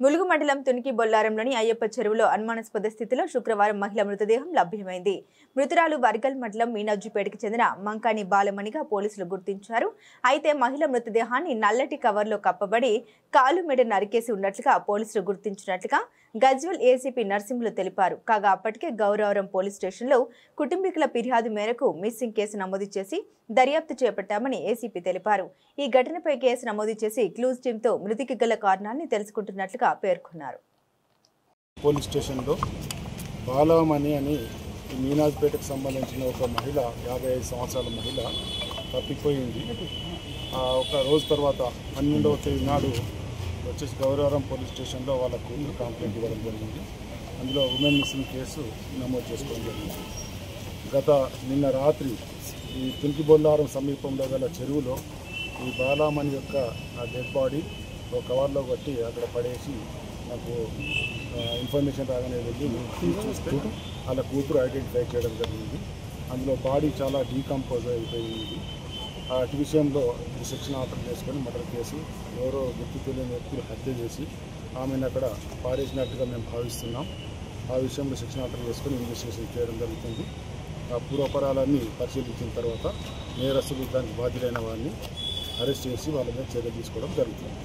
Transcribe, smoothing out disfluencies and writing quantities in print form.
ములుగు మండలం తునికి బొల్లారంలోని అయ్యప్ప చెరువులో అనుమానాస్పద స్థితిలో శుక్రవారం మహిళ మృతదేహం లభ్యమైంది. మృతురాలు వర్గల్ మండలం మీనాజుపేటకి చెందిన మంకాని బాలమణిగా పోలీసులు గుర్తించారు. అయితే మహిళ మృతదేహాన్ని నల్లటి కవర్లో కప్పబడి కాలు మెడ నరికేసి ఉన్నట్లుగా పోలీసులు గుర్తించినట్లుగా గజ్వెల్ ఏసీపీ నర్సింహులు తెలిపారు. కాగా అప్పటికే గౌరవరం పోలీస్ స్టేషన్లో కుటుంబీకుల ఫిర్యాదు మేరకు మిస్సింగ్ కేసు నమోదు చేసి దర్యాప్తు చేపట్టామని ఏసీపీ తెలిపారు. ఈ ఘటనపై కేసు నమోదు చేసి క్లూజ్ టీంతో మృతికి గల కారణాన్ని తెలుసుకుంటున్నట్లుగా పేర్కొన్నారు. పోలీస్ స్టేషన్లో బాలమణి అని మీనాజ్పేటకు సంబంధించిన ఒక మహిళ 55 సంవత్సరాల మహిళ తప్పిపోయింది. ఒక రోజు తర్వాత 12వ తేదీ నాడు వచ్చేసి గౌరవరం పోలీస్ స్టేషన్లో వాళ్ళ కూతురు కంప్లైంట్ ఇవ్వడం జరిగింది. అందులో ఉమెన్ మిస్సింగ్ కేసు నమోదు చేసుకోవడం జరిగింది. నిన్న రాత్రి ఈ తునికి బొల్లారం సమీపంలో గల చెరువులో ఈ బాలమణి యొక్క డెడ్ బాడీ ఒక కవర్లో కట్టి అక్కడ పడేసి నాకు ఇన్ఫర్మేషన్ రాగానే వెళ్ళి చూస్తే వాళ్ళ కూతురు ఐడెంటిఫై చేయడం జరిగింది. అందులో బాడీ చాలా డీకంపోజ్ అయిపోయింది. అటు విషయంలో సెక్షన్ ఆర్డర్ చేసుకొని మర్డర్ కేసు ఎవరో గుర్తు తెలియని వ్యక్తులు హత్య చేసి ఆమెను అక్కడ పారేసినట్టుగా మేము భావిస్తున్నాం. ఆ విషయంలో సెక్షన్ ఆర్డర్ చేసుకొని ఇన్వెస్టిగేషన్ చేయడం జరుగుతుంది. ఆ పూర్వపరాలన్నీ పరిశీలించిన తర్వాత నేరస్తులు దానికి బాధ్యులైన వారిని అరెస్ట్ చేసి వాళ్ళ మీద చర్య తీసుకోవడం జరుగుతుంది.